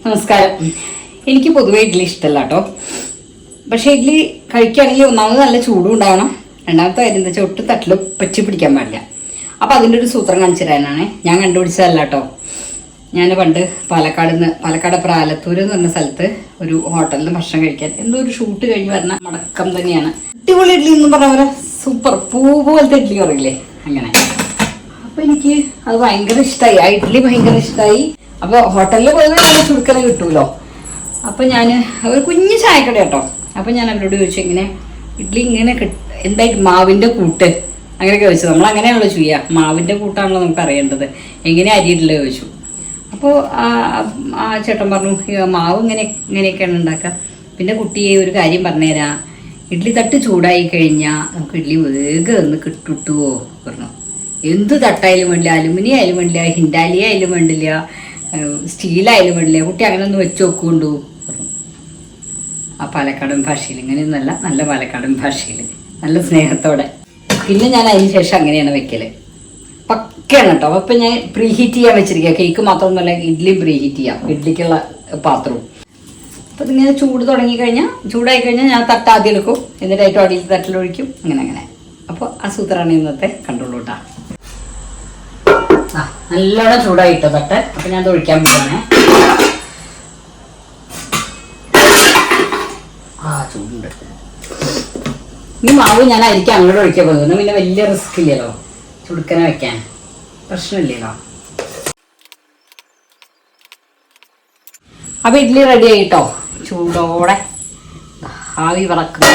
നമസ്കാരം. എനിക്ക് പൊതുവെ ഇഡ്ഡലി ഇഷ്ടമല്ല കേട്ടോ. പക്ഷെ ഇഡ്ഡലി കഴിക്കുകയാണെങ്കിൽ ഒന്നാമത് നല്ല ചൂടും ഉണ്ടാവണം, രണ്ടാമത്തെ കാര്യം എന്താ വെച്ചാൽ ഒട്ടും തട്ടിൽ പറ്റി പിടിക്കാൻ പാടില്ല. അപ്പം അതിൻ്റെ ഒരു സൂത്രം കാണിച്ചു തരാനാണ്. ഞാൻ കണ്ടുപിടിച്ചതല്ല കേട്ടോ. ഞാൻ പണ്ട് പാലക്കാട് പ്രാലത്തൂർ എന്ന് പറഞ്ഞ സ്ഥലത്ത് ഒരു ഹോട്ടലിൽ ഭക്ഷണം കഴിക്കാൻ എന്തോ ഒരു ഷൂട്ട് കഴിഞ്ഞ് വരുന്ന മടക്കം തന്നെയാണ്. അടിപൊളി ഇഡ്ഡലി എന്ന് പറഞ്ഞ പോലെ സൂപ്പർ പൂ പോലത്തെ ഇഡ്ഡലി പറയില്ലേ, അങ്ങനെ. അപ്പം എനിക്ക് അത് ഭയങ്കര ഇഷ്ടമായി, ആ ഇഡ്ഡലി ഭയങ്കര ഇഷ്ടമായി. അപ്പോൾ ഹോട്ടലിൽ പോയത് നല്ല ചുടുക്കനെ കിട്ടുമല്ലോ. അപ്പം ഞാൻ ഒരു കുഞ്ഞു ചായക്കട കേട്ടോ. അപ്പം ഞാൻ അവരോട് ചോദിച്ചു, ഇങ്ങനെ ഇഡ്ഡലി ഇങ്ങനെ എന്തായിട്ട് മാവിൻ്റെ കൂട്ട് അങ്ങനെയൊക്കെ ചോദിച്ചു. നമ്മൾ അങ്ങനെയാണല്ലോ ചെയ്യുക, മാവിൻ്റെ കൂട്ടാണല്ലോ നമുക്ക് അറിയേണ്ടത്, എങ്ങനെ അരിയിട്ടില്ല ചോദിച്ചു. അപ്പോൾ ആ ചേട്ടൻ പറഞ്ഞു, മാവ് ഇങ്ങനെയൊക്കെയാണ് ഉണ്ടാക്കുക. പിന്നെ കുട്ടിയെ ഒരു കാര്യം പറഞ്ഞുതരാം, ഇഡ്ഡലി തട്ട് ചൂടായി കഴിഞ്ഞാൽ നമുക്ക് ഇഡ്ഡലി വേഗം ഒന്ന് കിട്ടുമോ പറഞ്ഞു. എന്ത് തട്ടായാലും വേണ്ടില്ല, അലുമിനിയം ആയാലും വേണ്ടില്ല, ഹിൻഡാലിയ ആയാലും വേണ്ടില്ല, സ്റ്റീലായാലും വേണ്ടില്ല, കുട്ടി അങ്ങനെ ഒന്ന് വെച്ച് നോക്കുകൊണ്ടു പറഞ്ഞു. ആ പാലക്കാടൻ ഭാഷയിൽ, ഇങ്ങനെയൊന്നുമല്ല, നല്ല പാലക്കാടൻ ഭാഷയിൽ നല്ല സ്നേഹത്തോടെ. പിന്നെ ഞാൻ അതിന് ശേഷം അങ്ങനെയാണ് വെക്കല്, പക്കയാണ് കേട്ടോ. അപ്പം ഞാൻ പ്രീഹീറ്റ് ചെയ്യാൻ വെച്ചിരിക്കുക. കേക്ക് മാത്രമൊന്നുമല്ല, ഇഡ്ഡലിയും പ്രീഹീറ്റ് ചെയ്യാം, ഇഡ്ഡലിക്കുള്ള പാത്രവും. അപ്പം ഇതിങ്ങനെ ചൂടായി കഴിഞ്ഞാൽ ഞാൻ തട്ട് ആദ്യം എടുക്കും, എന്നിട്ട് ഏറ്റവും അടിയിൽ തട്ടിലൊഴിക്കും, അങ്ങനെ. അപ്പോൾ ആ സൂത്രമാണ് ഇന്നത്തെ കണ്ടുള്ളൂ കേട്ടോ. നല്ലോണം ചൂടായിട്ടോ തട്ട്. അപ്പം ഞാൻ ഒഴിക്കാൻ പോവാണേ. ചൂടുണ്ട്. ഈ മാവ് ഞാൻ അരിക്കും അങ്ങോട്ട് ഒഴിക്കാൻ പോകുന്നു. പിന്നെ വലിയ റിസ്ക് ഇല്ലല്ലോ, ചുടുക്കനെ വെക്കാൻ പ്രശ്നമില്ലല്ലോ. അപ്പം ഇഡ്ഡലി റെഡി ആയിട്ടോ, ചൂടോടെ ആവി വിളക്കും.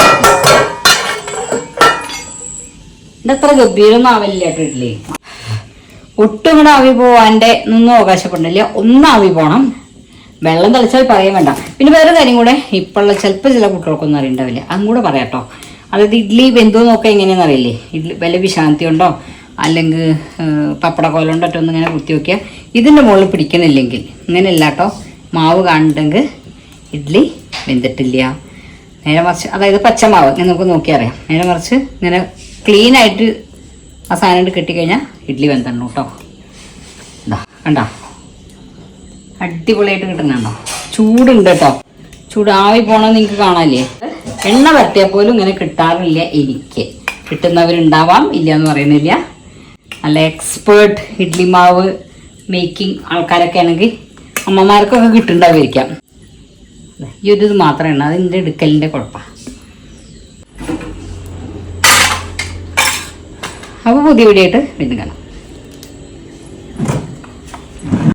എൻ്റെ അത്ര ഗംഭീരൊന്നും ആവില്ല കേട്ടോ ഇഡ്ഡലി. ഒട്ടും കൂടെ ആവി പോവാൻ്റെ ഒന്നും അവകാശപ്പെടില്ല, ഒന്നാവി പോകണം. വെള്ളം തളിച്ചാൽ പറയാൻ വേണ്ട. പിന്നെ വേറെ കാര്യം കൂടെ, ഇപ്പോഴുള്ള ചിലപ്പോൾ ചില കുട്ടികൾക്കൊന്നും അറിയണ്ടാവില്ല, അതും കൂടെ പറയാം കേട്ടോ. അതായത് ഇഡ്ഡലി വെന്തോ നോക്കാൻ എങ്ങനെയാണെന്ന് അറിയില്ലേ, ഇഡ്ഡലി വല്ല വിശാന്തി ഉണ്ടോ അല്ലെങ്കിൽ പപ്പടക്കോലുണ്ടോ ഒന്ന് ഇങ്ങനെ കുത്തി നോക്കിയാൽ ഇതിൻ്റെ മുകളിൽ പിടിക്കണില്ലെങ്കിൽ, ഇങ്ങനെയല്ല കേട്ടോ, മാവ് കാണുന്നുണ്ടെങ്കിൽ ഇഡ്ഡലി വെന്തിട്ടില്ല. നേരെ മറിച്ച്, അതായത് പച്ചമാവ് ഇങ്ങനെ നമുക്ക് നോക്കി അറിയാം. നേരെ മറിച്ച് ഇങ്ങനെ ക്ലീനായിട്ട് ആ സാധനം കെട്ടിക്കഴിഞ്ഞാൽ ഇഡ്ഡലി വെന്തണ്ണു കേട്ടോ. കണ്ടോ, അടിപൊളിയായിട്ട് കിട്ടുന്നുണ്ടോ? ചൂടുണ്ട് കേട്ടോ, ചൂടാവി പോകണമെന്ന് നിങ്ങൾക്ക് കാണാല്ലേ. എണ്ണ വരട്ടിയാൽ പോലും ഇങ്ങനെ കിട്ടാറില്ല. എനിക്ക് കിട്ടുന്നവരുണ്ടാവാം, ഇല്ല എന്ന് പറയുന്നില്ല. നല്ല എക്സ്പേർട്ട് ഇഡ്ഡലി മാവ് മേക്കിംഗ് ആൾക്കാരൊക്കെ ആണെങ്കിൽ അമ്മമാർക്കൊക്കെ കിട്ടുന്നുണ്ടാവുമായിരിക്കാം. ഈ ഒരു ഇത് മാത്രമാണ് അതിൻ്റെ എടുക്കലിൻ്റെ കുഴപ്പമാണ്. അപ്പോൾ പുതിയ വീഡിയോ ആയിട്ട് വീണ്ടും കാണാം.